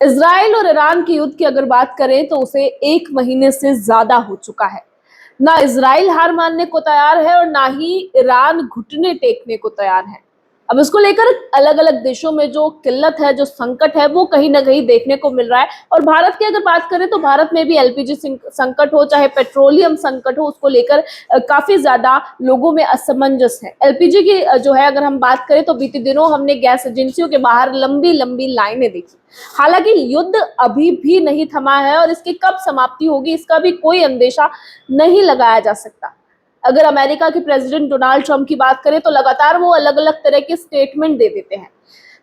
Israel और Iran के युद्ध की अगर बात करें तो उसे 1 महीने से ज्यादा हो चुका है। ना इजराइल हार मानने को तैयार है और ना ही ईरान घुटने टेकने को तैयार है। अब इसको लेकर अलग अलग देशों में जो किल्लत है, जो संकट है, वो कहीं ना कहीं देखने को मिल रहा है। और भारत की अगर बात करें तो भारत में भी एलपीजी संकट हो, चाहे पेट्रोलियम संकट हो, उसको लेकर काफी ज्यादा लोगों में असमंजस है। एलपीजी की जो है अगर हम बात करें तो बीते दिनों हमने गैस एजेंसियों के बाहर लंबी लंबी लाइनें देखी। हालांकि युद्ध अभी भी नहीं थमा है और इसकी कब समाप्ति होगी इसका भी कोई अंदेशा नहीं लगाया जा सकता। अगर अमेरिका के प्रेसिडेंट डोनाल्ड ट्रंप की बात करें तो लगातार वो अलग अलग तरह के स्टेटमेंट दे देते हैं।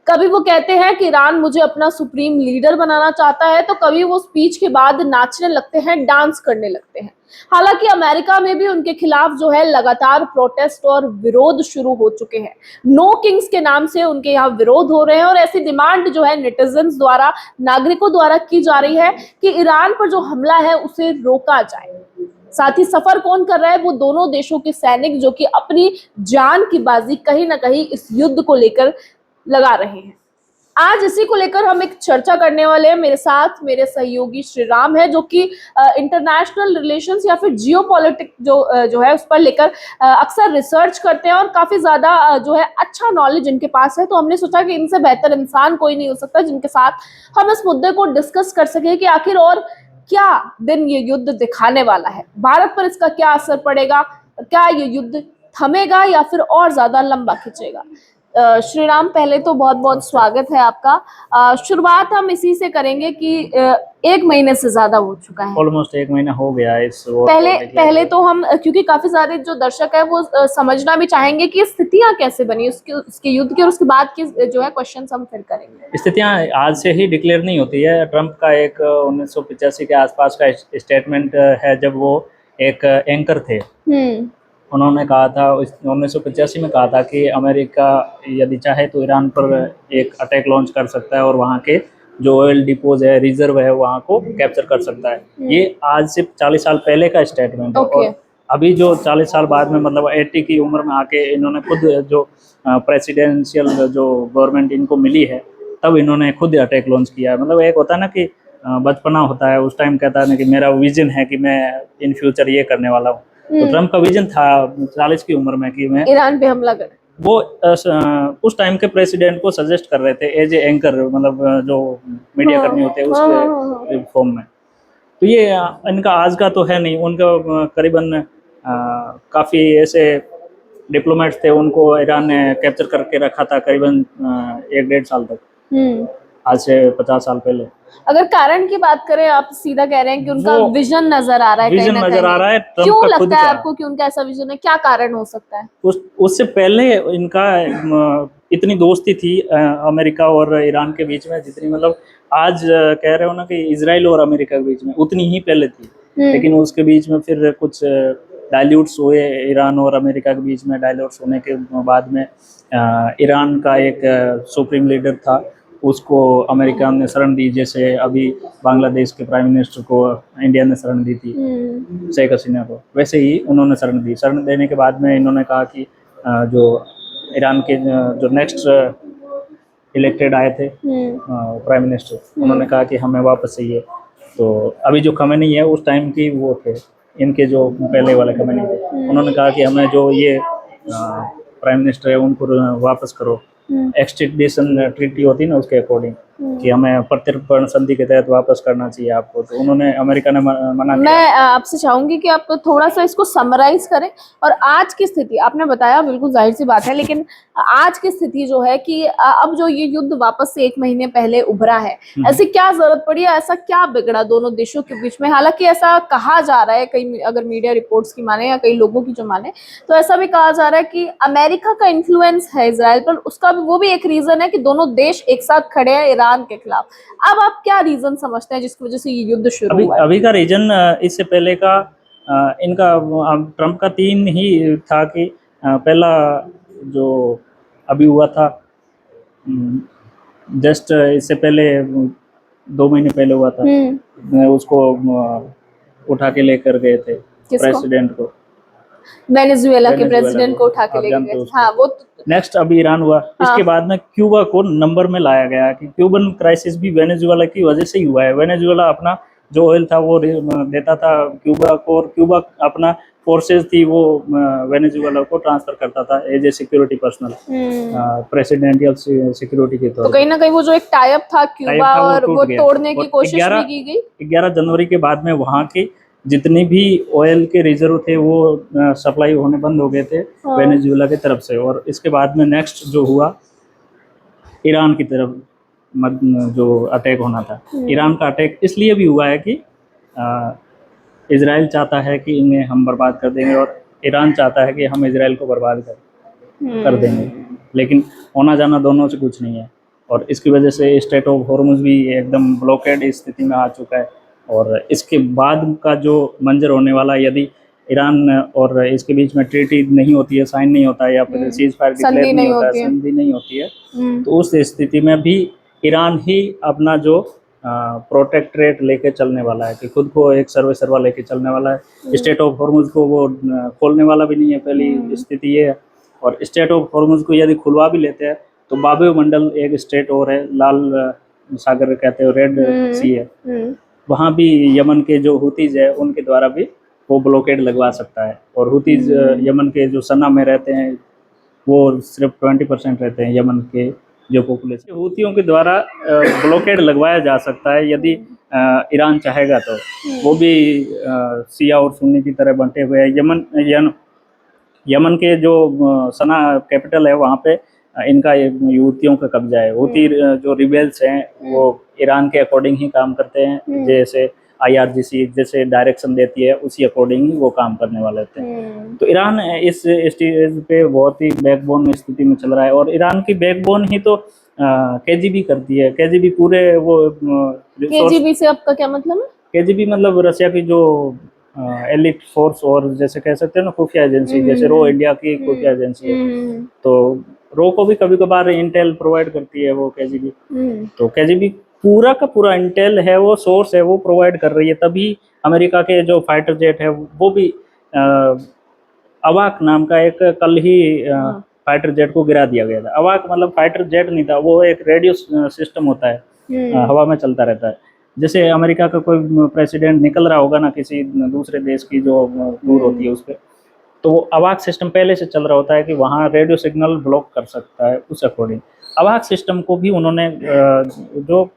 कभी वो कहते हैं कि ईरान मुझे अपना सुप्रीम लीडर बनाना चाहता है, तो कभी वो स्पीच के बाद नाचने लगते हैं, डांस करने लगते हैं। हालांकि अमेरिका में भी उनके खिलाफ जो है लगातार प्रोटेस्ट और विरोध शुरू हो चुके हैं। नो किंग्स के नाम से उनके यहाँ विरोध हो रहे हैं और ऐसी डिमांड जो है नेटिजन्स द्वारा, नागरिकों द्वारा की जा रही है कि ईरान पर जो हमला है उसे रोका जाए। साथ ही सफर कौन कर रहा है? वो दोनों देशों के सैनिक जो कि अपनी जान की बाजी कहीं ना कहीं इस युद्ध को लेकर लगा रहे हैं। आज इसी को लेकर हम एक चर्चा करने वाले हैं। मेरे साथ मेरे सहयोगी श्री राम है, जो कि इंटरनेशनल रिलेशंस या फिर जियोपॉलिटिक्स जो है उस पर लेकर अक्सर रिसर्च करते हैं और काफी ज्यादा जो है अच्छा नॉलेज इनके पास है। तो हमने सोचा कि इनसे बेहतर इंसान कोई नहीं हो सकता जिनके साथ हम इस मुद्दे को डिस्कस कर सके कि आखिर और क्या दिन ये युद्ध दिखाने वाला है, भारत पर इसका क्या असर पड़ेगा, क्या ये युद्ध थमेगा या फिर और ज्यादा लंबा खिंचेगा। श्री राम, पहले तो बहुत बहुत स्वागत है आपका। शुरुआत हम इसी से करेंगे कि 1 महीने से ज्यादा हो चुका है, ऑलमोस्ट 1 महीना हो गया है इस वॉर पहले तो हम, क्योंकि काफी सारे जो दर्शक है वो समझना भी चाहेंगे कि स्थितियां कैसे बनी उसके युद्ध की, और उसके बाद की जो है क्वेश्चन हम फिर करेंगे। स्थितियां आज से ही डिक्लेयर नहीं होती है। ट्रंप का एक 1985 के आसपास का स्टेटमेंट है, जब वो एक एंकर थे। उन्होंने कहा था 1985 में कहा था कि अमेरिका यदि चाहे तो ईरान पर एक अटैक लॉन्च कर सकता है और वहाँ के जो ऑयल डिपोज है, रिजर्व है, वहाँ को कैप्चर कर सकता है। ये आज से 40 साल पहले का स्टेटमेंट है। और अभी जो 40 साल बाद में, मतलब 80 की उम्र में आके इन्होंने खुद जो प्रेसिडेंशियल जो गवर्नमेंट इनको मिली है, तब इन्होंने खुद अटैक लॉन्च किया है। मतलब एक होता है ना कि बचपना होता है, उस टाइम कहता है ना कि मेरा विजन है कि मैं इन फ्यूचर ये करने वाला हूँ। तो ट्रंप का विजन था 40 की उम्र में कि मैं ईरान पे हमला कर। वो उस टाइम के प्रेसिडेंट को सजेस्ट कर रहे थे एज ए एंकर, मतलब जो मीडिया कर्मी होते हैं उसके फॉर्म में। तो ये इनका आज का तो है नहीं। उनका करीबन काफ़ी ऐसे डिप्लोमेट्स थे, उनको ईरान ने कैप्चर करके रखा था करीबन 1-1.5 साल तक, आज से 50 साल पहले। अगर कारण की बात करें, आप सीधा कह रहे हैं कि उनका विजन नजर आ रहा है, विजन नजर आ रहा है। क्यों लगता है आपको कि उनका ऐसा विजन है? क्या कारण हो सकता है? उससे पहले इनका इतनी दोस्ती थी अमेरिका और ईरान के बीच में, जितनी मतलब आज कह रहे हो ना कि इजराइल और अमेरिका के बीच में, उतनी ही पहले थी। लेकिन उसके बीच में फिर कुछ डाइल्यूट्स हुए, ईरान और अमेरिका के बीच में डाइल्यूट्स होने के बाद में ईरान का एक सुप्रीम लीडर था, उसको अमेरिका ने शरण दी। जैसे अभी बांग्लादेश के प्राइम मिनिस्टर को इंडिया ने शरण दी थी, शेख हसीना को, वैसे ही उन्होंने शरण दी। शरण देने के बाद में इन्होंने कहा कि जो ईरान के जो नेक्स्ट इलेक्टेड आए थे प्राइम मिनिस्टर, उन्होंने कहा कि हमें वापस चाहिए। तो अभी जो खमेनी है उस टाइम की वो थे, इनके जो पहले वाले खमेनी थे, उन्होंने कहा कि हमें जो ये प्राइम मिनिस्टर है उनको वापस करो। एक्सट्रेडिशन ट्रीटी होती है ना, उसके अकॉर्डिंग कि हमें प्रत्यर्पण संधि के तहत वापस करना चाहिए आपको। तो उन्होंने, अमेरिका ने मना किया। मैं आपसे चाहूंगी कि आप थोड़ा सा इसको समराइज करें। और आज की स्थिति आपने बताया, बिल्कुल जाहिर सी बात है, लेकिन आज की स्थिति जो है कि अब जो ये युद्ध वापस से 1 महीने पहले उभरा है, ऐसी क्या जरूरत पड़ी है, ऐसा क्या बिगड़ा दोनों देशों के बीच में? हालांकि ऐसा कहा जा रहा है, कई अगर मीडिया रिपोर्ट्स की माने या कई लोगों की जो माने, तो ऐसा भी कहा जा रहा है कि अमेरिका का इन्फ्लुएंस है इसराइल पर। उसका वो भी एक रीजन है कि दोनों देश एक साथ खड़े हैं ईरान के खिलाफ। अब आप क्या रीजन समझते हैं जिसकी वजह से ये युद्ध शुरू हुआ है? अभी का रीजन, इससे पहले का इनका ट्रंप का 3 ही था कि पहला जो अभी हुआ था, जस्ट इससे पहले 2 महीने पहले हुआ था, उसको उठा के लेकर गए थे प्रेसिडेंट को। वेनेजुएला के वेनेजुएला प्रेसिडेंट को उठा के आप लेके जानते गए हो थे। उसको। हाँ वो तो, नेक्स्ट अभी ईरान हुआ, इसके बाद में क्यूबा को नंबर में लाया गया कि क्यूबन क्राइसिस भी वेनेजुएला की वजह से ही हुआ है। वेनेजुएला अपना जो ऑयल था वो देता था क्यूबा को, और क्यूबा अपना फोर्सेज थी वो वेनेजुएला को ट्रांसफर करता था as a security personal, presidential security के तो तौर कहीं ना कहीं वो जो एक टाइप था क्यूबा था वो और टूट वो गया। तोड़ने की और कोशिश भी की गई। 11 जनवरी के बाद में वहाँ की जितनी भी ऑयल के रिजर्व थे वो सप्लाई होने बंद हो गए थे वेनेजुएला की तरफ से। और इसके बाद में नेक्स्ट जो हुआ ईरान की तरफ जो अटैक होना था। ईरान का अटैक इसलिए भी हुआ है कि इजराइल चाहता है कि इन्हें हम बर्बाद कर देंगे, और ईरान चाहता है कि हम इजराइल को बर्बाद कर देंगे। लेकिन होना जाना दोनों से कुछ नहीं है, और इसकी वजह से स्ट्रेट ऑफ हॉर्मुज भी एकदम ब्लॉकेड स्थिति में आ चुका है। और इसके बाद का जो मंजर होने वाला है, यदि ईरान और इसके बीच में ट्रीटी नहीं होती है, साइन नहीं होता है, या फिर सीज फायर डिक्लेयर नहीं होता है, संधि नहीं होती है, तो उस स्थिति में भी ईरान ही अपना जो प्रोटेक्टरेट लेके चलने वाला है, कि खुद को एक सर्वेसर्वा लेके चलने वाला है। स्टेट ऑफ हॉर्मुज को वो खोलने वाला भी नहीं है, पहली स्थिति ये है। और स्टेट ऑफ हॉर्मुज को यदि खुलवा भी लेते हैं तो बाबे मंडल एक स्टेट और है, लाल सागर कहते हैं, रेड सी है, वहाँ भी यमन के जो हुतीज है उनके द्वारा भी वो ब्लॉकेड लगवा सकता है। और हुतीज यमन के जो सना में रहते हैं वो सिर्फ 20% रहते हैं यमन के जो पॉपुलेशन। हुतियों के द्वारा ब्लॉकेड लगवाया जा सकता है यदि ईरान चाहेगा तो। वो भी शिया और सुन्नी की तरह बंटे हुए हैं। यमन के जो सना कैपिटल है वहाँ पे इनका हुतियों का कब्जा है। हुती जो रिबेल्स हैं वो ईरान के अकॉर्डिंग ही काम करते हैं, जैसे IRGC जैसे डायरेक्शन देती है उसी अकॉर्डिंग ही वो काम करने वाले होते हैं। तो ईरान इस स्टेज पे बहुत ही बैकबोन स्थिति में चल रहा है, और ईरान की बैकबोन ही तो KGB करती है। KGB पूरे वो KGB से आपका क्या मतलब है? KGB मतलब रशिया की जो एलिट फोर्स, और जैसे कह सकते हैं ना खुफिया एजेंसी, जैसे रो इंडिया की खुफिया एजेंसी है, तो रो को भी कभी कभार इंटेल प्रोवाइड करती है वो KGB। तो KGB पूरा का पूरा इंटेल है, वो सोर्स है, वो प्रोवाइड कर रही है। तभी अमेरिका के जो फाइटर जेट है वो भी अवाक नाम का एक कल ही फाइटर जेट को गिरा दिया गया था। अवाक मतलब फाइटर जेट नहीं था, वो एक रेडियो सिस्टम होता है, हवा में चलता रहता है। जैसे अमेरिका का कोई प्रेसिडेंट निकल रहा होगा ना किसी दूसरे देश की जो टूर होती है उस पर, तो वो अवाक सिस्टम पहले से चल रहा होता है कि वहाँ रेडियो सिग्नल ब्लॉक कर सकता है, उस अकॉर्डिंग अवाक सिस्टम को भी उन्होंने जो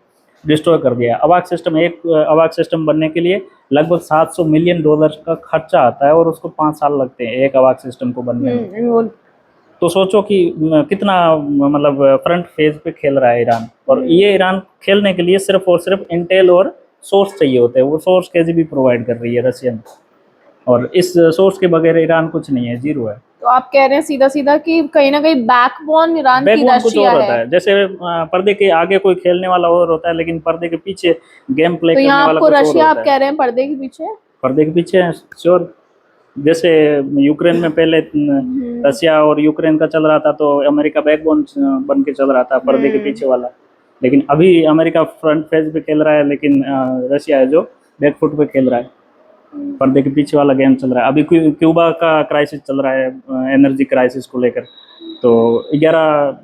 डिस्ट्रॉय कर दिया। अवाक सिस्टम, एक अवाक सिस्टम बनने के लिए लगभग $700 मिलियन का खर्चा आता है, और उसको 5 साल लगते हैं एक अवाक सिस्टम को बनने में। तो सोचो कि कितना मतलब फ्रंट फेज पे खेल रहा है ईरान। और ये ईरान खेलने के लिए सिर्फ और सिर्फ इंटेल और सोर्स चाहिए होते हैं, वो सोर्स KGB प्रोवाइड कर रही है रशियन, और इस सोर्स के बगैर ईरान कुछ नहीं है, जीरो है। तो आप कह रहे हैं सीधा सीधा कि कहीं ना कहीं बैकबोन ईरान की बैकबोन कुछ और रशिया होता है। जैसे पर्दे के आगे कोई खेलने वाला और होता है, लेकिन पर्दे के पीछे गेम प्ले तो करने यहाँ वाला आपको कुछ और रशिया होता आप है। कह रहे हैं पर्दे के पीछे? पर्दे के पीछे है, श्योर। जैसे यूक्रेन में पहले रशिया और यूक्रेन का चल रहा था, तो अमेरिका बैकबोन बन के चल रहा था, पर्दे के पीछे वाला। लेकिन अभी अमेरिका फ्रंट फेज पे खेल रहा है, लेकिन रशिया है जो बैकफुट पे खेल रहा है, पर्दे के पीछे वाला गेम चल रहा है। अभी क्यूबा का क्राइसिस चल रहा है, एनर्जी क्राइसिस को लेकर। तो 11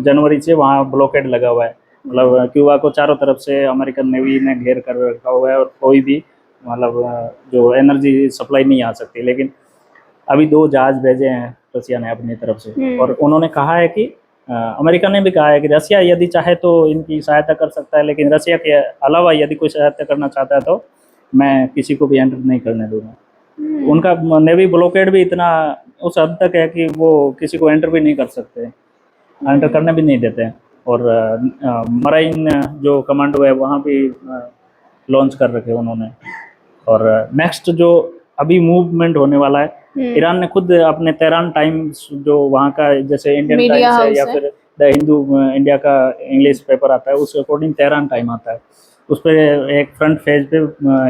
जनवरी से वहाँ ब्लॉकेड लगा हुआ है, मतलब क्यूबा को चारों तरफ से अमेरिकन नेवी ने घेर कर रखा हुआ है, और कोई भी मतलब जो एनर्जी सप्लाई नहीं आ सकती। लेकिन अभी 2 जहाज भेजे हैं रशिया ने अपनी तरफ से, और उन्होंने कहा है कि अमेरिका ने भी कहा है कि रशिया यदि चाहे तो इनकी सहायता कर सकता है, लेकिन रशिया के अलावा यदि कोई सहायता करना चाहता है तो मैं किसी को भी एंटर नहीं करने दूंगा। उनका नेवी ब्लॉकेड भी इतना उस हद तक है कि वो किसी को एंटर भी नहीं कर सकते, एंटर करने भी नहीं देते हैं। और मराइन जो कमांडो है वहाँ भी लॉन्च कर रखे उन्होंने। और नेक्स्ट जो अभी मूवमेंट होने वाला है, ईरान ने खुद अपने तेहरान टाइम्स जो वहाँ का जैसे इंडियन टाइम्स है या फिर द हिंदू इंडिया का इंग्लिश पेपर आता है, उस अकॉर्डिंग तेहरान टाइम आता है, उस पर एक फ्रंट पेज पे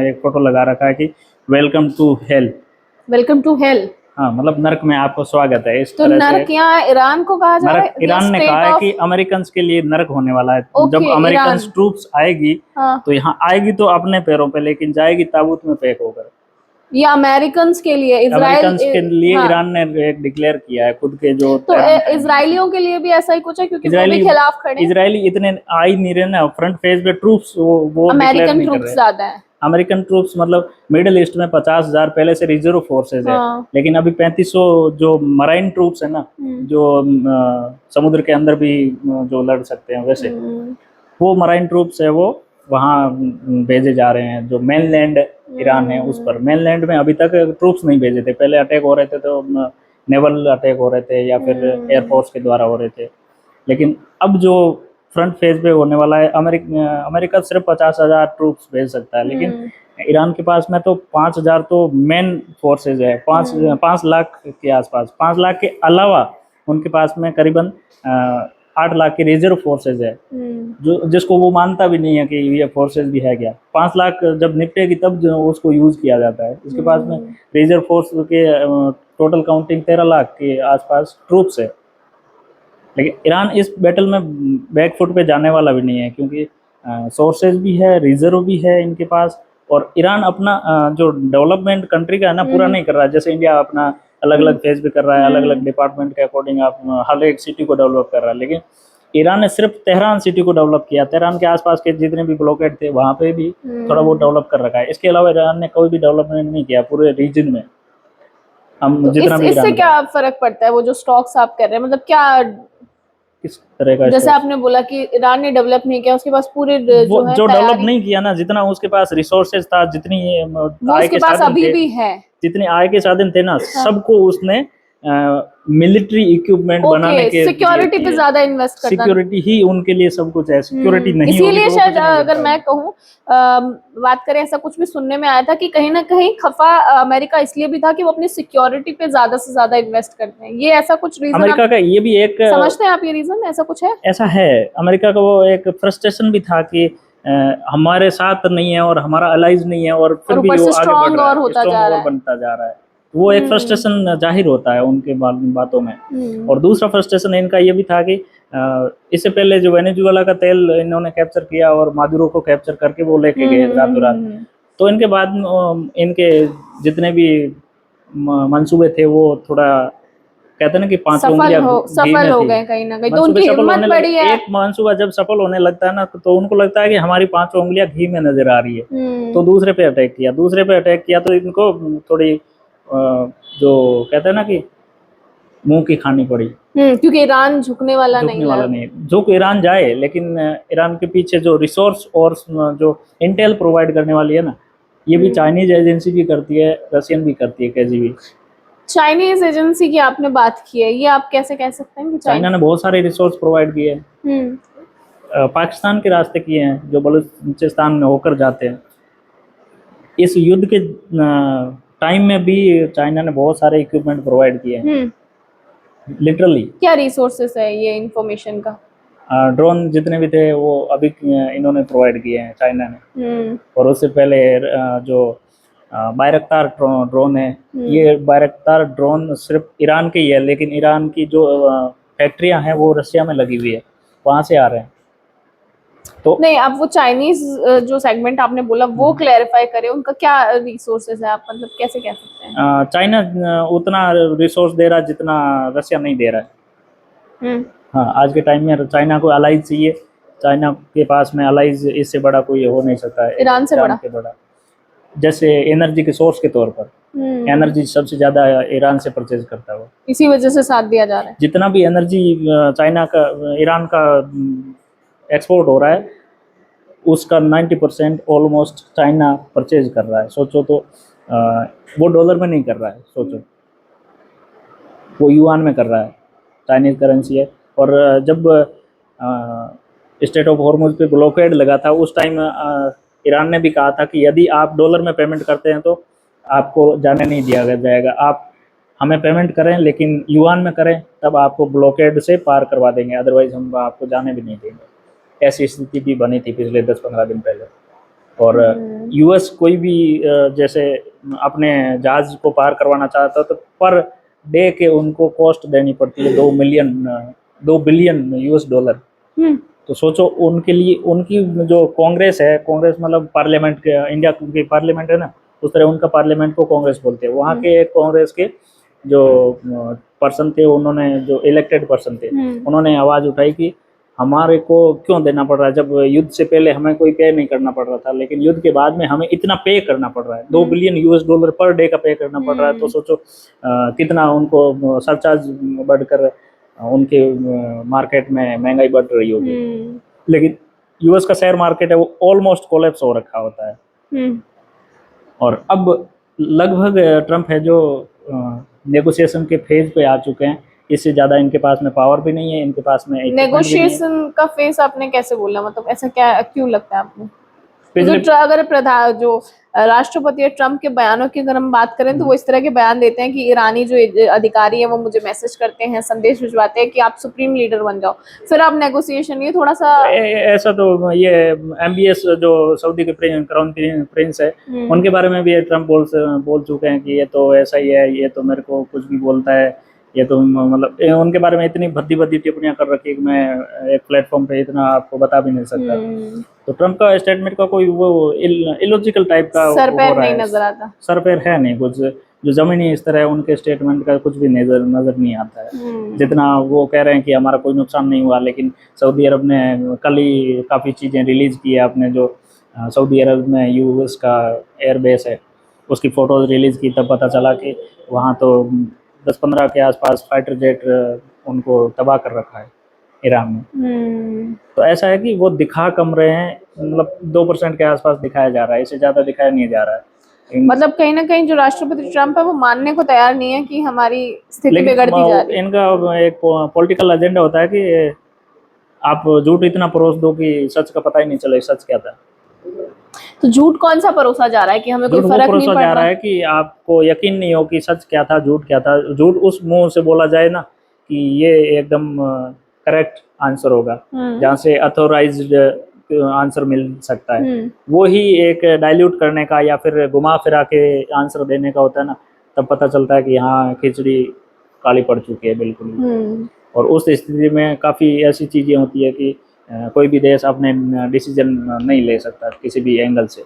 एक फोटो लगा रखा है कि welcome to hell. Welcome to hell, हाँ, मतलब नर्क में आपको स्वागत है। इस तो तरह नर्क से यहाँ ईरान को कहा जा रहा है। ईरान ने कहा है कि अमेरिकन के लिए नर्क होने वाला है। जब अमेरिकन ट्रूप्स आएगी तो यहाँ आएगी तो अपने पैरों पे, लेकिन जाएगी ताबूत में पैक होकर। ये अमेरिकन के लिए अमेरिकन के लिए हाँ, ईरान ने एक डिक्लेयर किया है खुद के जो तो इजरायलियों के लिए भी ऐसा ही कुछ है, क्योंकि वो भी इजरायली खिलाफ खड़े हैं। इजरायली इतने आ ही नहीं रहे ना फ्रंट फेज पे ट्रूप्स, वो डिक्लेयर अमेरिकन नहीं कर ट्रूप्स रहे। ज्यादा है। अमेरिकन ट्रूप्स मतलब मिडिल ईस्ट में 50,000 पहले से रिजर्व फोर्सेज है, हाँ। लेकिन अभी 3500 जो मराइन ट्रूप्स है ना, जो समुद्र के अंदर भी जो लड़ सकते हैं वैसे, वो मराइन ट्रूप्स है, वो वहाँ भेजे जा रहे हैं। जो मेनलैंड ईरान है उस पर, मेनलैंड में अभी तक ट्रूप्स नहीं भेजे थे। पहले अटैक हो रहे थे तो नेवल अटैक हो रहे थे या फिर एयरफोर्स के द्वारा हो रहे थे, लेकिन अब जो फ्रंट फेज पे होने वाला है, अमेरिका सिर्फ 50,000 ट्रूप्स भेज सकता है, लेकिन ईरान के पास में तो 5,000 तो मेन फोर्सेज है, 5 लाख के आसपास, 5 लाख के अलावा उनके पास में करीबन 8 लाख की रिजर्व फोर्सेज है, जो जिसको वो मानता भी नहीं है कि ये फोर्सेज भी है क्या। 5 लाख जब निपटेगी तब जो उसको यूज किया जाता है। इसके पास में रिजर्व फोर्स के टोटल काउंटिंग 13 लाख के आसपास ट्रूप्स है, लेकिन ईरान इस बैटल में बैकफुट पे जाने वाला भी नहीं है, क्योंकि सोर्सेज भी है, रिजर्व भी है इनके पास। और ईरान अपना जो डेवलपमेंट कंट्री का है ना पूरा नहीं कर रहा है, जैसे इंडिया अपना अलग अलग फेज पे कर रहा है, अलग अलग डिपार्टमेंट के अकॉर्डिंग आप हर एक सिटी को डेवलप कर रहा है, लेकिन ईरान ने सिर्फ तेहरान सिटी को डेवलप किया। तेहरान के आसपास के जितने भी ब्लॉकेड थे वहाँ पे भी थोड़ा बहुत डेवलप कर रखा है, इसके अलावा ईरान ने कोई भी डेवलपमेंट नहीं किया पूरे रीजन में। हम तो जितना भी इससे ईरान क्या फर्क पड़ता है, वो जो स्टॉक्स आप कर रहे हैं, मतलब क्या, किस तरह का जैसे स्टॉक, आपने बोला कि ईरान ने डेवलप नहीं किया, उसके पास पूरे वो जो है जो डेवलप तैयारी, नहीं किया ना, जितना उसके पास रिसोर्सेज था, जितनी वो आय उसके के पास साधन अभी थे, भी है। जितने आय के साधन थे ना, हाँ। सबको उसने मिलिट्री इक्विपमेंट बनाने ओके, के लिए सिक्योरिटी पे किए। ज्यादा इन्वेस्ट करना। सिक्योरिटी ही उनके लिए सब कुछ है, सिक्योरिटी नहीं होगी इसीलिए तो वो शायद कुछ नहीं कर अगर मैं पाएंगे। कहूँ, बात करें, ऐसा कुछ भी सुनने में आया था कि कहीं ना कहीं खफा अमेरिका इसलिए भी था कि वो अपनी सिक्योरिटी पे ज्यादा से ज्यादा इन्वेस्ट करते हैं। ये ऐसा कुछ रीजन अमेरिका आप का ये भी एक समझते हैं? आप ये रीजन ऐसा कुछ है? ऐसा है, अमेरिका का वो एक फ्रस्ट्रेशन भी था कि हमारे साथ नहीं है और हमारा अलाइज नहीं है, और फिर और भी ऊपर वो से आगे बढ़ स्ट्रांग रहा और है, होता स्ट्रॉन्ग जा और रहा है। बनता जा रहा है। वो एक फ्रस्ट्रेशन जाहिर होता है उनके बातों में। और दूसरा फ्रस्ट्रेशन इनका ये भी था कि इससे पहले जो वेनेजुएला का तेल इन्होंने कैप्चर किया और मादुरो को कैप्चर करके वो लेके गए रातों रात, तो इनके बाद इनके जितने भी मंसूबे थे वो थोड़ा, कहते हैं ना कि पांचों उंगलियां घी सफल में हो थी। गए कहीं ना कहीं, तो मंसूबे उनकी सफल हिम्मत होने लगे, बढ़ी है। एक मंसूबा जब सफल होने लगता है ना तो उनको लगता है कि हमारी पांचों उंगलियां घी में नजर आ रही है, तो दूसरे पे अटैक किया तो इनको थोड़ी जो कहते हैं ना कि मुंह की खानी पड़ी। क्योंकि ईरान झुकने वाला झुकने नहीं वाला है। नहीं है, जो ईरान जाए, लेकिन ईरान के पीछे जो रिसोर्स और जो इंटेल प्रोवाइड करने वाली है ना, ये भी चाइनीज एजेंसी भी करती है, रशियन भी करती है, केजीबी। चाइनीज एजेंसी की आपने बात की है, ये आप कैसे कह सकते हैं कि चाइना ने बहुत सारे रिसोर्स प्रोवाइड किए हैं, पाकिस्तान के रास्ते किए हैं, जो बलूचिस्तान में होकर जाते हैं। इस युद्ध के टाइम में भी चाइना ने बहुत सारे इक्विपमेंट प्रोवाइड किए हैं, लिटरली। क्या रिसोर्सेस है ये इंफॉर्मेशन का? ड्रोन जितने भी थे वो अभी इन्होंने प्रोवाइड किए हैं चाइना ने। और उससे पहले जो बायरक्तार ड्रोन है, ये बायरक्तार ड्रोन सिर्फ ईरान के ही है, लेकिन ईरान की जो फैक्ट्रियां हैं वो रशिया में लगी हुई है, वहाँ से आ रहे हैं। तो नहीं, आप वो चाइनीज जो सेगमेंट आपने बोला वो क्लैरिफाई करें, उनका क्या रिसोर्सेज है, आप मतलब कैसे कह सकते हैं? चाइना उतना रिसोर्स दे रहा है जितना रशिया नहीं दे रहा है। हाँ, आज के टाइम में चाइना को अलाइज चाहिए, चाइना के पास में अलाइज इससे बड़ा कोई हो नहीं सकता है ईरान से बड़ा। के बड़ा। जैसे एनर्जी के सोर्स के तौर पर एनर्जी सबसे ज्यादा ईरान से परचेज करता है वो, इसी वजह से साथ दिया जा रहा है। जितना भी एनर्जी चाइना का ईरान का एक्सपोर्ट हो रहा है उसका 90% ऑलमोस्ट चाइना परचेज कर रहा है। सोचो तो वो डॉलर में नहीं कर रहा है, सोचो वो युआन में कर रहा है, चाइनीज करेंसी है। और जब स्टेट ऑफ हॉर्मुज पे ब्लॉकेड लगा था उस टाइम ईरान ने भी कहा था कि यदि आप डॉलर में पेमेंट करते हैं तो आपको जाने नहीं दिया जाएगा, आप हमें पेमेंट करें लेकिन युआन में करें, तब आपको ब्लॉकेड से पार करवा देंगे, अदरवाइज हम आपको जाने भी नहीं देंगे। ऐसी स्थिति भी बनी थी पिछले 10-15 दिन पहले। और यूएस कोई भी जैसे अपने जहाज को पार करवाना चाहता तो पर डे के उनको कॉस्ट देनी पड़ती है 2 बिलियन यूएस डॉलर। तो सोचो उनके लिए, उनकी जो कांग्रेस है, कांग्रेस मतलब पार्लियामेंट के, इंडिया की पार्लियामेंट है ना, उस तरह उनका पार्लियामेंट को कांग्रेस बोलते हैं। वहाँ के कांग्रेस के जो पर्सन थे, उन्होंने जो इलेक्टेड पर्सन थे, उन्होंने आवाज़ उठाई कि हमारे को क्यों देना पड़ रहा है, जब युद्ध से पहले हमें कोई पे नहीं करना पड़ रहा था, लेकिन युद्ध के बाद में हमें इतना पे करना पड़ रहा है, $2 बिलियन US पर डे का पे करना पड़ रहा है। तो सोचो कितना उनको सरचार्ज बढ़कर उनके मार्केट में महंगाई बढ़ रही होगी। लेकिन यूएस का शेयर मार्केट है वो ऑलमोस्ट कोलैप्स हो रखा होता है। और अब लगभग ट्रम्प है जो नेगोशिएशन के फेज पे आ चुके हैं। इससे ज्यादा इनके पास में पावर भी नहीं है, इनके पास में नेगोशिएशन का फेस आपने कैसे बोला, मतलब ऐसा क्या क्यों लगता है आपको? पिछले तो अगर प्रधान जो राष्ट्रपति ट्रम्प के बयानों की अगर हम बात करें तो वो इस तरह के बयान देते हैं कि ईरानी जो अधिकारी है वो मुझे मैसेज करते हैं, संदेश भिजवाते हैं कि आप सुप्रीम लीडर बन जाओ, फिर आप नेगोशिएशन, ये थोड़ा सा ऐसा तो ये MBS जो सऊदी के क्राउन प्रिंस है, उनके बारे में भी ट्रम्प बोल चुके हैं कि ये तो ऐसा ही है, ये तो मेरे को कुछ भी बोलता है, ये तो मतलब उनके बारे में इतनी भद्दी टिप्पणियां कर रखी है कि मैं एक प्लेटफॉर्म पे इतना आपको बता भी नहीं सकता। तो ट्रम्प का स्टेटमेंट का कोई वो इलॉजिकल टाइप का सर पैर नहीं नजर आता, सर पैर है नहीं कुछ, जो जमीनी स्तर है उनके स्टेटमेंट का कुछ भी नजर नहीं आता है। जितना वो कह रहे हैं कि हमारा कोई नुकसान नहीं हुआ, लेकिन सऊदी अरब ने कल ही काफ़ी चीज़ें रिलीज की है। आपने जो सऊदी अरब में US का एयरबेस है उसकी फ़ोटोज़ रिलीज़ की, तब पता चला कि वहाँ तो 10-15 के आसपास फाइटर जेट उनको तबाह कर रखा है ईरान में। तो ऐसा है कि वो दिखा कम रहे हैं, मतलब 2% के आसपास दिखाया जा रहा है, इससे ज़्यादा दिखाया नहीं जा रहा है। मतलब कहीं ना कहीं जो राष्ट्रपति ट्रम्प है वो मानने को तैयार नहीं है कि हमारी स्थिति बिगड़ती जा रही है। इनका एक पॉलिटिकल एजेंडा होता है कि आप झूठ इतना परोस दो कि सच का पता ही नहीं चले सच क्या था। तो झूठ कौन सा परोसा जा रहा है कि हमें कोई फर्क नहीं पड़ रहा है कि आपको यकीन नहीं हो कि सच क्या था झूठ क्या था। झूठ उस मुंह से बोला जाए ना कि ये एकदम करेक्ट आंसर होगा, जहाँ से अथोराइज्ड आंसर मिल सकता है, वो ही एक डाइल्यूट करने का या फिर घुमा फिरा के आंसर देने का होता है ना, तब पता चलता है कि हाँ खिचड़ी काली पड़ चुकी है बिल्कुल। और उस स्थिति में काफ़ी ऐसी चीज़ें होती है कि कोई भी देश अपने डिसीजन नहीं ले सकता किसी भी एंगल से।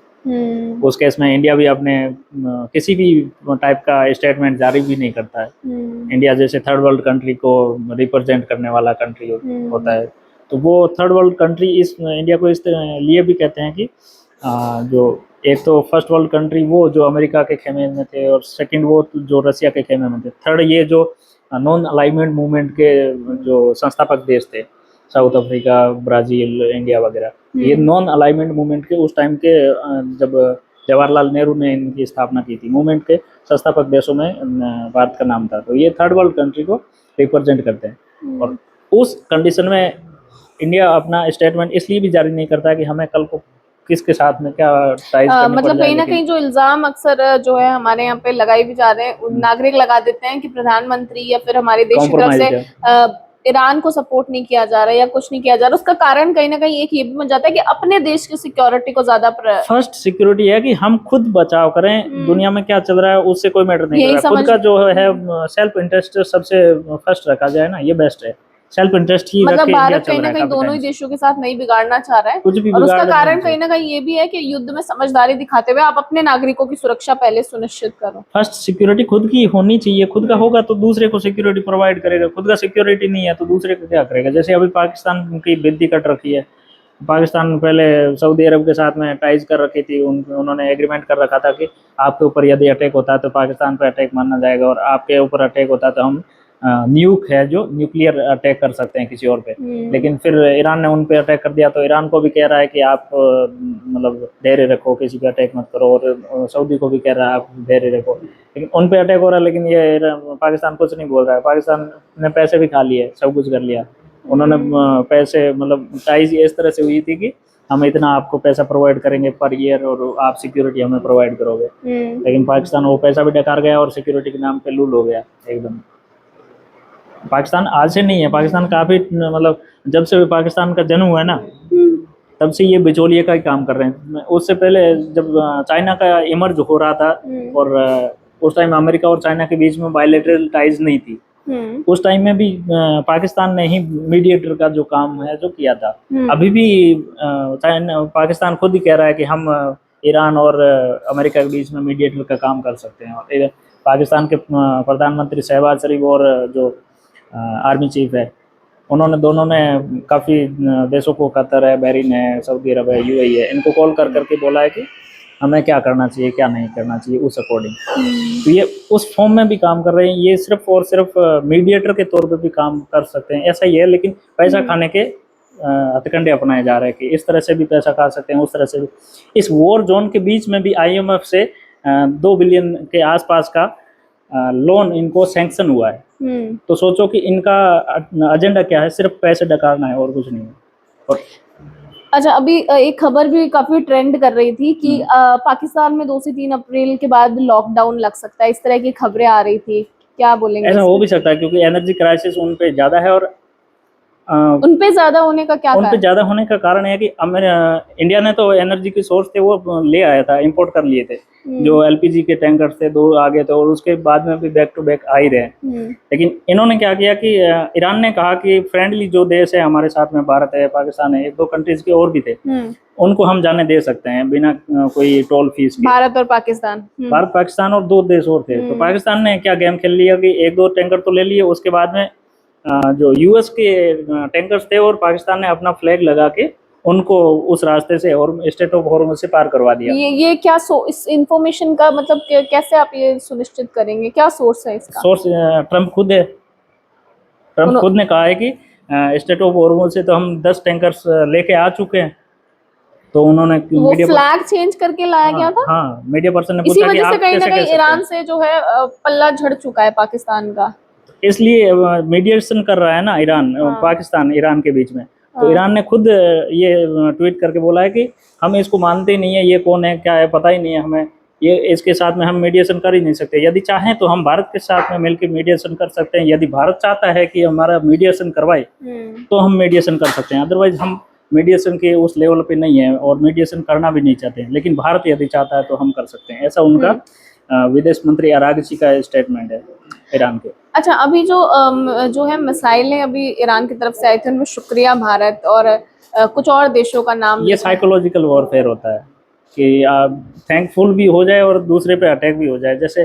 उस केस में इंडिया भी अपने किसी भी टाइप का स्टेटमेंट जारी भी नहीं करता है। इंडिया जैसे थर्ड वर्ल्ड कंट्री को रिप्रेजेंट करने वाला कंट्री होता है, तो वो थर्ड वर्ल्ड कंट्री इस इंडिया को इस लिए भी कहते हैं कि जो एक तो फर्स्ट वर्ल्ड कंट्री वो जो अमेरिका के खेमे में थे, और सेकंड वो जो रसिया के खेमे में थे, थर्ड ये जो नॉन अलाइनमेंट मूवमेंट के जो संस्थापक देश थे, साउथ अफ्रीका, ब्राज़ील, इंडिया वगैरह, ये नॉन अलाइनमेंट मूवमेंट के उस टाइम के जब जवाहरलाल नेहरू ने इनकी स्थापना की थी, मूवमेंट के संस्थापक देशों में भारत का नाम था। तो ये थर्ड वर्ल्ड कंट्री को रिप्रेजेंट करते हैं, और उस कंडीशन में इंडिया अपना स्टेटमेंट इसलिए भी जारी नहीं करता कि हमें कल को किसके साथ में क्या टाइज करने मतलब कहीं ना कहीं जो इल्जाम अक्सर जो है हमारे यहाँ पे लगाए भी जा रहे हैं, नागरिक लगा देते हैं कि प्रधानमंत्री या फिर हमारे देश की तरफ से ईरान को सपोर्ट नहीं किया जा रहा है या कुछ नहीं किया जा रहा। उसका कारण कहीं ना कहीं एक ये भी बन जाता है कि अपने देश की सिक्योरिटी को ज्यादा फर्स्ट सिक्योरिटी है कि हम खुद बचाव करें। दुनिया में क्या चल रहा है उससे कोई मैटर नहीं कर रहा, खुद का जो है सेल्फ इंटरेस्ट सबसे फर्स्ट रखा जाए ना, ये बेस्ट है। सेल्फ इंटरेस्ट ही मतलब भारत कहीं ना कहीं दोनों ही देशों के साथ नहीं बिगाड़ना चाह रहा है, कुछ भी, और उसका कारण कहीं ना कहीं ये भी है कि युद्ध में समझदारी दिखाते हुए आप अपने नागरिकों की सुरक्षा पहले सुनिश्चित करो। फर्स्ट सिक्योरिटी खुद की होनी चाहिए, खुद का होगा तो दूसरे को सिक्योरिटी प्रोवाइड करेगा, खुद का सिक्योरिटी नहीं है तो दूसरे को क्या करेगा। जैसे अभी पाकिस्तान की बिद्दी कट रखी है, पाकिस्तान पहले सऊदी अरब के साथ में टाइज कर रखी थी, उन्होंने एग्रीमेंट कर रखा था कि आपके ऊपर यदि अटैक होता है तो पाकिस्तान पर अटैक माना जाएगा, और आपके ऊपर अटैक होता है तो हम न्यूक है जो न्यूक्लियर अटैक कर सकते हैं किसी और पे। लेकिन फिर ईरान ने उन पे अटैक कर दिया, तो ईरान को भी कह रहा है कि आप मतलब धैर्य रखो, किसी पे अटैक मत करो, और सऊदी को भी कह रहा है आप धैर्य रखो। लेकिन उन पे अटैक हो रहा है, लेकिन ये पाकिस्तान कुछ नहीं बोल रहा है। पाकिस्तान ने पैसे भी खा लिए, सब कुछ कर लिया उन्होंने, पैसे मतलब टाइज इस तरह से हुई थी कि हम इतना आपको पैसा प्रोवाइड करेंगे पर ईयर और आप सिक्योरिटी हमें प्रोवाइड करोगे। लेकिन पाकिस्तान वो पैसा भी डकार गया और सिक्योरिटी के नाम पे लूल हो गया एकदम। पाकिस्तान आज से नहीं है, पाकिस्तान काफ़ी मतलब जब से पाकिस्तान का जन्म हुआ है ना तब से ये बिचौलिए का ही काम कर रहे हैं। उससे पहले जब चाइना का इमर्ज हो रहा था, और उस टाइम अमेरिका और चाइना के बीच में बायलैटरल टाइज नहीं थी, उस टाइम में भी पाकिस्तान ने ही मीडिएटर का जो काम है जो किया था। अभी भी पाकिस्तान खुद ही कह रहा है कि हम ईरान और अमेरिका के बीच में मीडिएटर का काम कर सकते हैं। और पाकिस्तान के प्रधानमंत्री शहबाज शरीफ और जो आर्मी चीफ है, उन्होंने दोनों ने काफ़ी देशों को, कतर है, बहरीन है, सऊदी अरब है, यूएई है, इनको कॉल कर करके बोला है कि हमें क्या करना चाहिए, क्या नहीं करना चाहिए, उस अकॉर्डिंग। तो ये उस फॉर्म में भी काम कर रहे हैं। ये सिर्फ और सिर्फ मीडिएटर के तौर पे भी काम कर सकते हैं, ऐसा ही है। लेकिन पैसा खाने के हथकंडे अपनाए जा रहे हैं कि इस तरह से भी पैसा खा सकते हैं, उस तरह से भी। इस वॉर जोन के बीच में भी आईएमएफ से 2 बिलियन के आसपास का लोन इनको सैंक्शन हुआ है। तो सोचो कि इनका एजेंडा क्या है, सिर्फ पैसे डकारना है और कुछ नहीं है। और अच्छा, अभी एक खबर भी काफी ट्रेंड कर रही थी कि पाकिस्तान में 2 से 3 अप्रैल के बाद लॉकडाउन लग सकता है, इस तरह की खबरें आ रही थी, क्या बोलेंगे? ऐसा हो भी सकता है क्योंकि एनर्जी क्राइसिस उन पे ज्यादा है। और उन पे ज्यादा होने का क्या उन पे कारण? ज्यादा होने का कारण है कि इंडिया ने तो एनर्जी की सोर्स थे वो ले आया था, इंपोर्ट कर लिए थे। जो एलपीजी के टैंकर्स थे 2 आगे थे, और उसके बाद में भी बैक टू बैक आ ही रहे हैं। लेकिन इन्होंने क्या किया कि ईरान ने कहा कि फ्रेंडली जो देश है हमारे साथ में, भारत है, पाकिस्तान है, 1-2 कंट्रीज के और भी थे, उनको हम जाने दे सकते हैं बिना कोई टोल फीस के। भारत और पाकिस्तान, भारत, पाकिस्तान और 2 देश और थे। तो पाकिस्तान ने क्या गेम खेल लिया कि 1-2 टैंकर तो ले लिए, उसके बाद में जो यूएस के टैंकर्स थे और पाकिस्तान ने अपना फ्लैग लगा के उनको उस रास्ते से और स्टेट ऑफ हॉर्मुज़ से पार करवा दिया। ये क्या इस इंफॉर्मेशन का मतलब कैसे आप ये सुनिश्चित करेंगे, क्या सोर्स है इसका? सोर्स ट्रम्प खुद है। ट्रम्प खुद ने कहा है कि स्टेट ऑफ हॉर्मुज़ से तो हम 10 टैंकर्स लेके आ चुके हैं। तो उन्होंने वो फ्लैग चेंज करके लाया गया था। हाँ, मीडिया पर्सन ने इसी पूछा कि वजह से आप कहीं ना कैसे कहीं ईरान से जो है पल्ला झड़ चुका है पाकिस्तान का। इसलिए मीडिएशन कर रहा है ना ईरान, पाकिस्तान ईरान के बीच में। तो ईरान ने खुद ये ट्वीट करके बोला है कि हम इसको मानते ही नहीं है, ये कौन है, क्या है, पता ही नहीं है हमें, ये इसके साथ में हम मीडिएशन कर ही नहीं सकते। यदि चाहें तो हम भारत के साथ में मिलकर मीडिएशन कर सकते हैं। यदि भारत चाहता है कि हमारा मीडिएशन करवाए तो हम मीडिएशन कर सकते हैं, अदरवाइज हम मीडिएशन के उस लेवल पे नहीं है और मीडिएशन करना भी नहीं चाहते हैं। लेकिन भारत यदि चाहता है तो हम कर सकते हैं, ऐसा उनका विदेश मंत्री अरागची का स्टेटमेंट है ईरान के। अच्छा, अभी जो है मिसाइलें अभी ईरान की तरफ से आई थी, उनमें शुक्रिया भारत और कुछ और देशों का नाम। ये साइकोलॉजिकल वॉरफेयर होता है कि आप थैंकफुल भी हो जाए और दूसरे पे अटैक भी हो जाए। जैसे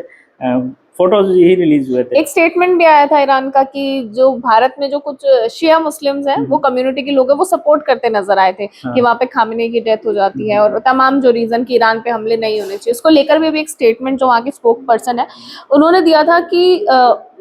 फोटोज ही रिलीज हुए थे। एक स्टेटमेंट भी आया था ईरान का कि जो भारत में जो कुछ शिया मुस्लिम्स हैं, वो कम्युनिटी के लोग हैं, वो सपोर्ट करते नजर आए थे कि वहाँ पे खामनेई की डेथ हो जाती है, और तमाम जो रीजन कि ईरान पे हमले नहीं होने चाहिए, उसको लेकर भी एक स्टेटमेंट जो वहाँ के स्पोक पर्सन है उन्होंने दिया था कि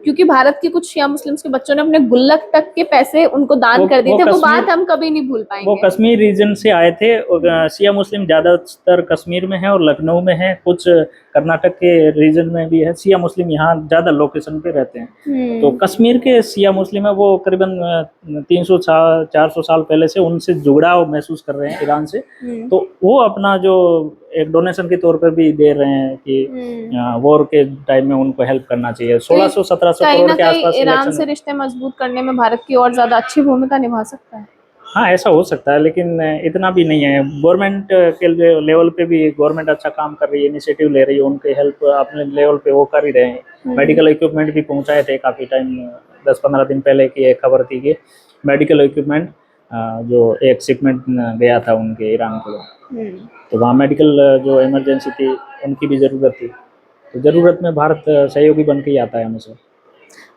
क्योंकि भारत के कुछ शिया मुस्लिम्स के बच्चों ने अपने गुल्लक तक के पैसे उनको दान कर दिए थे, वो बात हम कभी नहीं भूल पाएंगे। वो कश्मीर रीजन से आए थे। शिया मुस्लिम ज्यादातर कश्मीर में है और लखनऊ में है, कुछ कर्नाटक के रीजन में भी है। शिया मुस्लिम यहाँ ज्यादा लोकेशन पे रहते हैं। तो कश्मीर के शिया मुस्लिम है, वो करीबन 300-400 साल पहले से उनसे जुड़ाव महसूस कर रहे हैं ईरान से। तो वो अपना जो एक डोनेशन के तौर पर भी दे रहे हैं कि वॉर के टाइम में उनको हेल्प करना चाहिए। 1600-1700 करोड़ के आसपास ईरान से रिश्ते मजबूत करने में भारत की और ज्यादा अच्छी भूमिका निभा सकता है। हाँ, ऐसा हो सकता है, लेकिन इतना भी नहीं है। गवर्नमेंट के लेवल पे भी गवर्नमेंट अच्छा काम कर रही है, इनिशिएटिव ले रही है, उनके हेल्प अपने लेवल पे वो कर ही रहे हैं। मेडिकल इक्विपमेंट भी पहुंचाए थे काफ़ी टाइम, 10-15 दिन पहले की एक खबर थी कि मेडिकल इक्विपमेंट जो एक शिपमेंट गया था उनके ईरान के, तो वहाँ मेडिकल जो इमरजेंसी थी उनकी भी ज़रूरत थी। तो ज़रूरत में भारत सहयोगी बन के ही आता है हमेशा।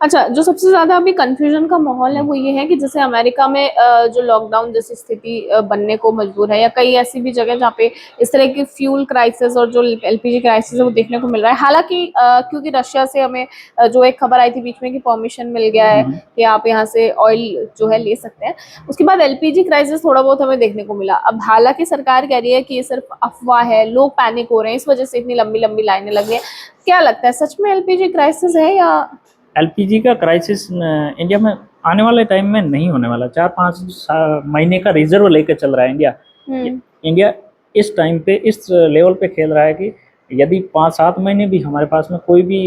अच्छा, जो सबसे ज्यादा अभी कंफ्यूजन का माहौल है वो ये है कि जैसे अमेरिका में जो लॉकडाउन जैसी स्थिति बनने को मजबूर है, या कई ऐसी भी जगह जहाँ पे इस तरह की फ्यूल क्राइसिस और जो एलपीजी क्राइसिस है वो देखने को मिल रहा है। हालांकि क्योंकि रशिया से हमें जो एक खबर आई थी बीच में कि परमिशन मिल गया है कि आप यहाँ से ऑयल जो है ले सकते हैं, उसके बाद एलपीजी क्राइसिस थोड़ा बहुत हमें देखने को मिला। अब हालांकि सरकार कह रही है कि ये सिर्फ अफवाह है, लोग पैनिक हो रहे हैं, इस वजह से इतनी लंबी लंबी लाइनें लग रही है। क्या लगता है, सच में एलपीजी क्राइसिस है या? एलपीजी का क्राइसिस इंडिया में आने वाले टाइम में नहीं होने वाला। 4-5 महीने का रिजर्व लेकर चल रहा है इंडिया। इंडिया इस टाइम पे इस लेवल पे खेल रहा है कि यदि 5-7 महीने भी हमारे पास में कोई भी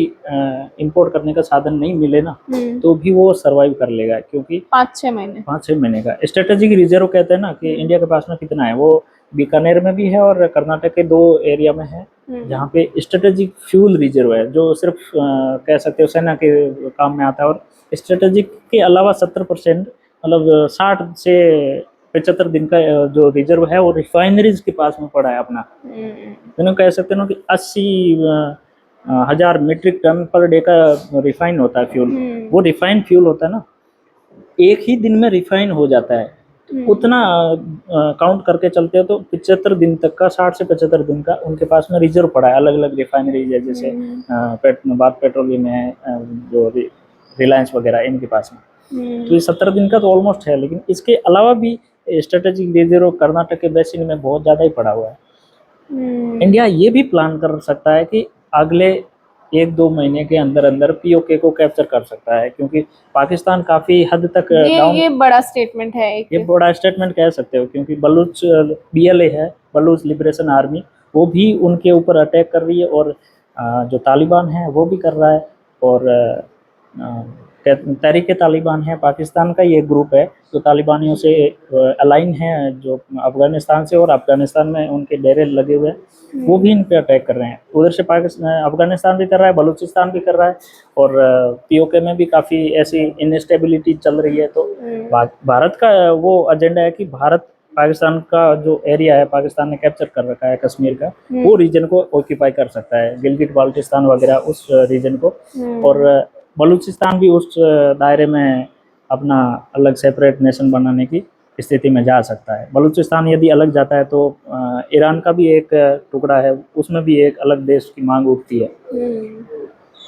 इंपोर्ट करने का साधन नहीं मिले ना, तो भी वो सरवाइव कर लेगा। क्योंकि 5-6 महीने का स्ट्रेटेजिक रिजर्व कहते हैं ना कि इंडिया के पास में कितना है। वो बीकानेर में भी है और कर्नाटक के 2 एरिया में है जहाँ पे स्ट्रेटेजिक फ्यूल रिजर्व है, जो सिर्फ कह सकते हो सेना के काम में आता है। और स्ट्रेटेजिक के अलावा 70% मतलब 60 से 75 दिन का जो रिजर्व है वो रिफाइनरीज के पास में पड़ा है अपना। तो कह सकते हो कि 80,000 मीट्रिक टन पर डे का रिफाइन होता है फ्यूल। वो रिफाइन फ्यूल होता है ना, एक ही दिन में रिफाइन हो जाता है। उतना काउंट करके चलते हो तो 75 दिन तक का, 60 से 75 दिन का उनके पास में रिजर्व पड़ा है। अलग अलग रिफाइनरीज है, जैसे भारत पेट्रोलियम है, जो रिलायंस वगैरह इनके पास में। तो ये 70 दिन का तो ऑलमोस्ट है, लेकिन इसके अलावा भी स्ट्रेटेजिक रिजर्व कर्नाटक के बेसिन में बहुत ज़्यादा ही पड़ा हुआ है। इंडिया ये भी प्लान कर सकता है कि अगले 1-2 महीने के अंदर अंदर पीओके को कैप्चर कर सकता है, क्योंकि पाकिस्तान काफ़ी हद तक ये बड़ा स्टेटमेंट है एक। ये बड़ा स्टेटमेंट कह सकते हो, क्योंकि बलूच BLA है, बलूच लिबरेशन आर्मी, वो भी उनके ऊपर अटैक कर रही है, और जो तालिबान है वो भी कर रहा है, और तहरीक-ए-तालिबान है पाकिस्तान का ये ग्रुप है जो तालिबानियों से अलाइन है, जो अफगानिस्तान से, और अफगानिस्तान में उनके डेरे लगे हुए हैं, वो भी इन पे अटैक कर रहे हैं। उधर से पाकिस्तान, अफगानिस्तान भी कर रहा है, बलूचिस्तान भी कर रहा है, और पीओके में भी काफ़ी ऐसी इनस्टेबिलिटी चल रही है। तो भारत का वो एजेंडा है कि भारत पाकिस्तान का जो एरिया है, पाकिस्तान ने कैप्चर कर रखा है कश्मीर का, वो रीजन को ऑक्यूपाई कर सकता है, गिलगिट बाल्टिस्तान वगैरह उस रीजन को, और बलूचिस्तान भी उस दायरे में अपना अलग सेपरेट नेशन बनाने की स्थिति में जा सकता है। बलूचिस्तान यदि अलग जाता है तो ईरान का भी एक टुकड़ा है, उसमें भी एक अलग देश की मांग उठती है।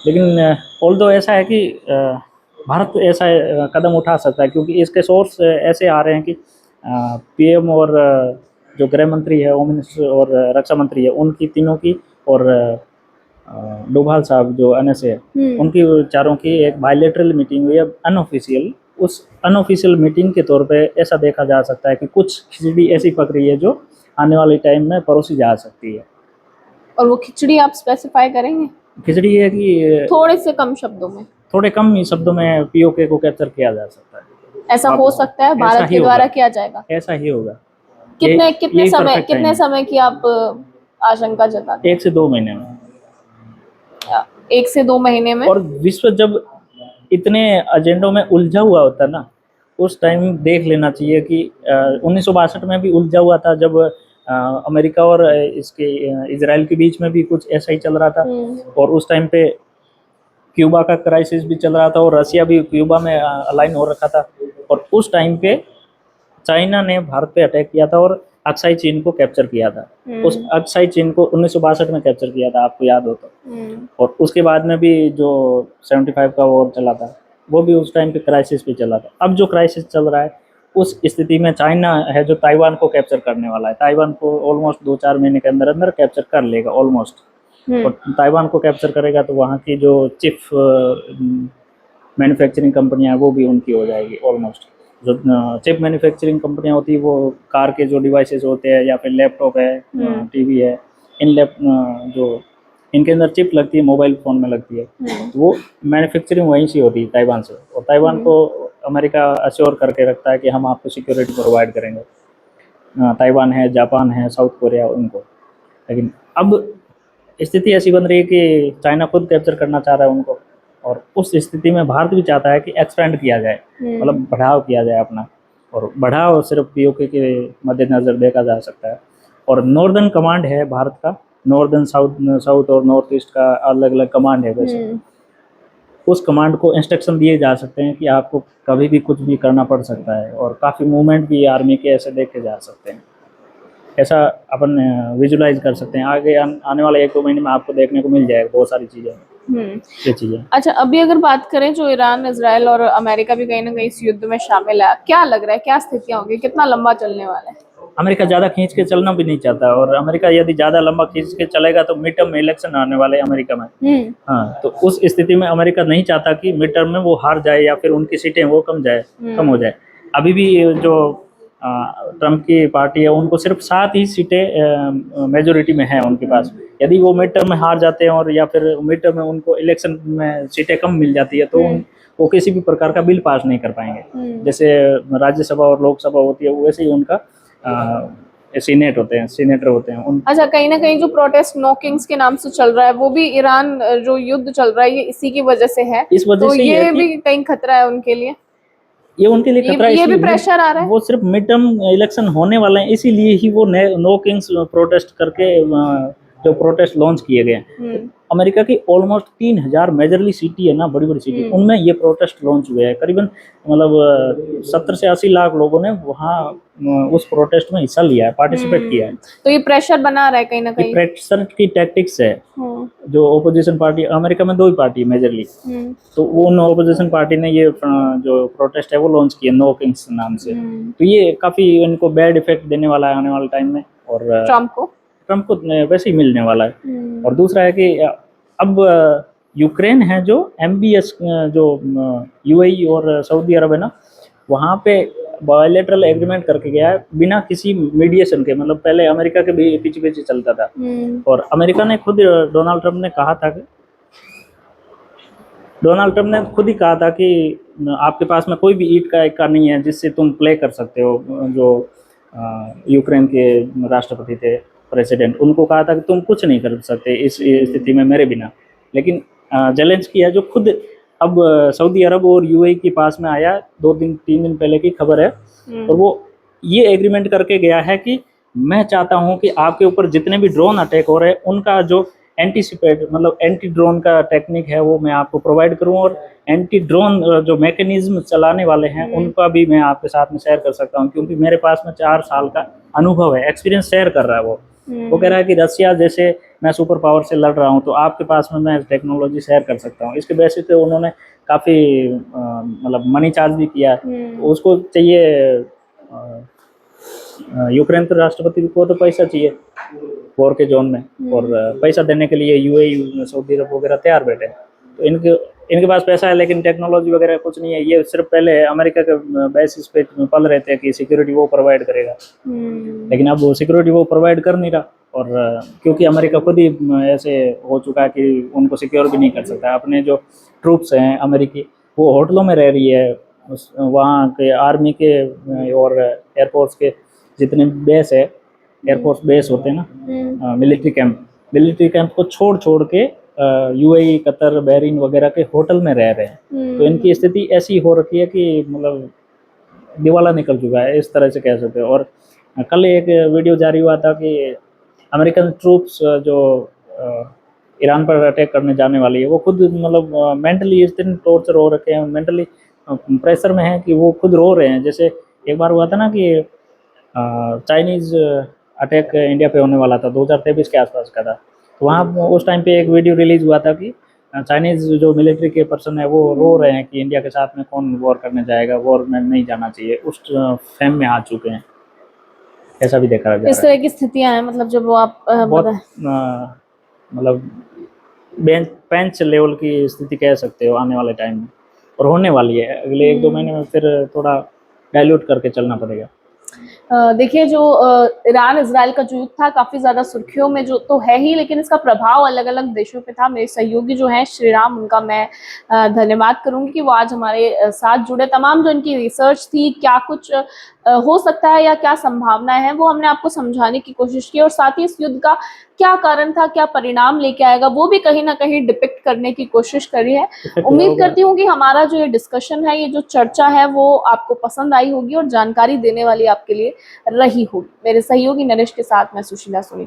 लेकिन ऑल्दो ऐसा है कि भारत ऐसा कदम उठा सकता है, क्योंकि इसके सोर्स ऐसे आ रहे हैं कि PM और जो गृह मंत्री है, होम मिनिस्टर और रक्षा मंत्री है, उनकी तीनों की, और डोभाल साहब जो NSA है, उनकी चारों की एक बायलैटरल मीटिंग हुई है अनऑफिशियल। उस अनऑफिशियल मीटिंग के तौर पे ऐसा देखा जा सकता है कि कुछ खिचड़ी ऐसी पक रही है जो आने वाले टाइम में परोसी जा सकती है। और वो खिचड़ी आप स्पेसिफाई करेंगे? खिचड़ी है कि थोड़े से कम शब्दों में, थोड़े कम ही शब्दों में पीओके को कैप्चर किया जा सकता है। ऐसा हो सकता है भारत के द्वारा किया जाएगा? ऐसा ही होगा। कितने समय की आप आशंका जताते हैं? 1 से 2 महीने में। 1 से 2 महीने में। और विश्व जब इतने एजेंडों में उलझा हुआ होता है ना, उस टाइम देख लेना चाहिए कि 1962 में भी उलझा हुआ था, जब अमेरिका और इसके इजराइल के बीच में भी कुछ ऐसा ही चल रहा था, और उस टाइम पे क्यूबा का क्राइसिस भी चल रहा था, और रसिया भी क्यूबा में अलाइन हो रखा था, और उस टाइम पे चाइना ने भारत पे अटैक किया था और अक्साई चीन को कैप्चर किया था। उस अक्साई चीन को 1962 में कैप्चर किया था, आपको याद हो तो। और उसके बाद में भी जो 75 का वॉर चला था, वो भी उस टाइम पे क्राइसिस पे चला था। अब जो क्राइसिस चल रहा है, उस स्थिति में चाइना है जो ताइवान को कैप्चर करने वाला है। ताइवान को ऑलमोस्ट 2-4 महीने के अंदर अंदर कैप्चर कर लेगा ऑलमोस्ट। और ताइवान को कैप्चर करेगा तो वहाँ की जो चिप मैन्युफैक्चरिंग कंपनियाँ हैं वो भी उनकी हो जाएगी ऑलमोस्ट। जो चिप मैन्युफैक्चरिंग कंपनियाँ होती है, वो कार के जो डिवाइसेस होते हैं, या फिर लैपटॉप है, टीवी है, जो इनके अंदर चिप लगती है, मोबाइल फ़ोन में लगती है, तो वो मैन्युफैक्चरिंग वहीं से होती है, ताइवान से। और ताइवान को अमेरिका अश्योर करके रखता है कि हम आपको सिक्योरिटी प्रोवाइड करेंगे। ताइवान है, जापान है, साउथ कोरिया, उनको। लेकिन अब स्थिति ऐसी बन रही है कि चाइना खुद कैप्चर करना चाह रहा है उनको, और उस स्थिति में भारत भी चाहता है कि एक्सपेंड किया जाए, मतलब बढ़ाव किया जाए अपना, और बढ़ाव सिर्फ पीओके के मद्देनज़र देखा जा सकता है। और नॉर्दर्न कमांड है भारत का, नॉर्दर्न, साउथ और नॉर्थ ईस्ट का अलग अलग कमांड है वैसे। उस कमांड को इंस्ट्रक्शन दिए जा सकते हैं कि आपको कभी भी कुछ भी करना पड़ सकता है, और काफ़ी मूवमेंट भी आर्मी के ऐसे देखे जा सकते हैं। ऐसा अपन विजुलाइज कर सकते हैं। आगे आने वाले 1-2 महीने में आपको देखने को मिल जाएगा बहुत सारी चीज़ें, ये चीज़ें। अच्छा, अभी अगर बात करें, जो ईरान, इजराइल और अमेरिका भी कहीं ना कहीं इस युद्ध में शामिल है, क्या लग रहा है, क्या स्थितियां होंगी, कितना लंबा चलने वाला है? अमेरिका ज़्यादा खींच के चलना भी नहीं चाहता, और अमेरिका यदि ज़्यादा लंबा खींच के चलेगा तो मिड टर्म इलेक्शन आने वाले अमेरिका में। हाँ, तो उस स्थिति में अमेरिका नहीं चाहता कि मिड टर्म में वो हार जाए, या फिर उनकी सीटें वो कम हो जाए। अभी भी जो ट्रम्प की पार्टी है, उनको सिर्फ 7 ही सीटें मेजोरिटी में है उनके पास। यदि वो मिड टर्म में हार जाते हैं, और या फिर मिड टर्म में उनको इलेक्शन में सीटें कम मिल जाती है, तो वो किसी भी प्रकार का बिल पास नहीं कर पाएंगे। जैसे राज्यसभा और लोकसभा होती है, वैसे ही उनका सीनेटर होते हैं। अच्छा, कहीं ना कहीं जो प्रोटेस्ट नो किंग्स के नाम से चल रहा है, वो भी ईरान, जो युद्ध चल रहा है, ये इसी की वजह से है, इस वजह तो से ये भी कहीं खतरा है उनके लिए? ये उनके लिए खतरा ये भी इसलिए प्रेशर आ रहा है। वो सिर्फ मिड टर्म इलेक्शन होने वाले हैं, इसीलिए ही वो नो किंग्स प्रोटेस्ट करके जो प्रोटेस्ट लॉन्च किए गए हैं। अमेरिका की ऑलमोस्ट 3000 मेजरली सिटी है ना, बड़ी बड़ी सिटी, उनमें ये प्रोटेस्ट लॉन्च हुए हैं। करीबन मतलब 70 से 80 लाख लोगों ने वहाँ उस प्रोटेस्ट में हिस्सा लिया है, पार्टिसिपेट किया है। तो ये प्रेशर बना रहा है कहीं ना ये कहीं। प्रेशर की टैक्टिक्स है। जो ओपोजिशन पार्टी, अमेरिका में 2 ही पार्टी है मेजरली, तो उन ओपोजिशन पार्टी ने ये जो प्रोटेस्ट है वो लॉन्च किया नो किंग्स नाम से। तो ये काफी इनको बैड इफेक्ट देने वाला है आने वाले टाइम में, और ट्रम्प को वैसे ही मिलने वाला है। और दूसरा है कि अब यूक्रेन है जो MBS जो UAE और सऊदी अरब है ना, वहाँ पे बायलैटरल एग्रीमेंट करके गया है बिना किसी मीडिएशन के। मतलब पहले अमेरिका के भी पीछे पीछे चलता था, और अमेरिका ने खुद डोनाल्ड ट्रम्प ने खुद ही कहा था कि आपके पास में कोई भी ईंट का इक्का नहीं है जिससे तुम प्ले कर सकते हो। जो यूक्रेन के राष्ट्रपति थे, प्रेसिडेंट, उनको कहा था कि तुम कुछ नहीं कर सकते इस स्थिति में मेरे बिना। लेकिन जेलेंस्की है जो खुद अब सऊदी अरब और UAE के पास में आया, 3 दिन पहले की खबर है, और वो ये एग्रीमेंट करके गया है कि मैं चाहता हूं कि आपके ऊपर जितने भी ड्रोन अटैक हो रहे हैं उनका जो एंटीसिपेट मतलब एंटी ड्रोन का टेक्निक है वो मैं आपको प्रोवाइड करूं, और एंटी ड्रोन जो मैकेनिज्म चलाने वाले हैं उनका भी मैं आपके साथ में शेयर कर सकता हूं, क्योंकि मेरे पास में 4 साल का अनुभव है, एक्सपीरियंस शेयर कर रहा है वो कह रहा है कि रसिया जैसे मैं सुपर पावर से लड़ रहा हूं, तो आपके पास में मैं टेक्नोलॉजी शेयर कर सकता हूं। इसके बेसिस पे उन्होंने काफ़ी मतलब मनी चार्ज भी किया है। उसको चाहिए, यूक्रेन के राष्ट्रपति को तो पैसा चाहिए वॉर के जोन में, और पैसा देने के लिए UAE सऊदी अरब वगैरह तैयार बैठे हैं। तो इनके पास पैसा है लेकिन टेक्नोलॉजी वगैरह कुछ नहीं है। ये सिर्फ पहले अमेरिका के बेसिस पे पल रहे थे कि सिक्योरिटी वो प्रोवाइड करेगा, लेकिन अब वो सिक्योरिटी वो प्रोवाइड कर नहीं रहा, और क्योंकि अमेरिका खुद ही ऐसे हो चुका है कि उनको सिक्योर भी नहीं कर सकता। अपने जो ट्रूप्स हैं अमेरिकी, वो होटलों में रह रही है, वहाँ के आर्मी के और एयरफोर्स के जितने बेस है, एयरफोर्स बेस होते हैं ना, मिलिट्री कैंप को छोड़ के UAE, कतर, बहरीन वगैरह के होटल में रह रहे हैं। तो इनकी स्थिति ऐसी हो रखी है कि मतलब दिवाला निकल चुका है, इस तरह से कह सकते हो। और कल एक वीडियो जारी हुआ था कि अमेरिकन ट्रूप्स जो ईरान पर अटैक करने जाने वाली है, वो खुद मतलब मेंटली इतने टॉर्चर हो रखे हैं, मेंटली प्रेशर में है कि वो खुद रो रहे हैं। जैसे एक बार हुआ था ना कि चाइनीज़ अटैक इंडिया पे होने वाला था, 2023 के आसपास का था, तो वहाँ उस टाइम पे एक वीडियो रिलीज हुआ था कि चाइनीज़ जो मिलिट्री के पर्सन है वो रो रहे हैं कि इंडिया के साथ में कौन वॉर करने जाएगा, वॉर में नहीं जाना चाहिए, उस फेम में आ चुके हैं। ऐसा भी देखा जा रहा है। इस तरह की स्थितियां हैं, मतलब जब वो आप बहुत मतलब पेंच लेवल की स्थिति कह सकते हो आने वाले टाइम में, और होने वाली है अगले 1-2 महीने में। फिर थोड़ा डाइल्यूट करके चलना पड़ेगा। देखिए, जो ईरान इजराइल का जो युद्ध था काफी ज्यादा सुर्खियों में जो तो है ही, लेकिन इसका प्रभाव अलग अलग देशों पे था। मेरे सहयोगी जो हैं श्री राम, उनका मैं धन्यवाद करूंगी कि वो आज हमारे साथ जुड़े। तमाम जो इनकी रिसर्च थी, क्या कुछ हो सकता है या क्या संभावनाएं हैं, वो हमने आपको समझाने की कोशिश की, और साथ ही इस युद्ध का क्या कारण था, क्या परिणाम लेके आएगा, वो भी कहीं ना कहीं डिपिक्ट करने की कोशिश करी है। उम्मीद करती हूँ कि हमारा जो ये डिस्कशन है, ये जो चर्चा है, वो आपको पसंद आई होगी और जानकारी देने वाली आपके लिए रही होगी। मेरे सहयोगी नरेश के साथ मैं सुशीला सोनी।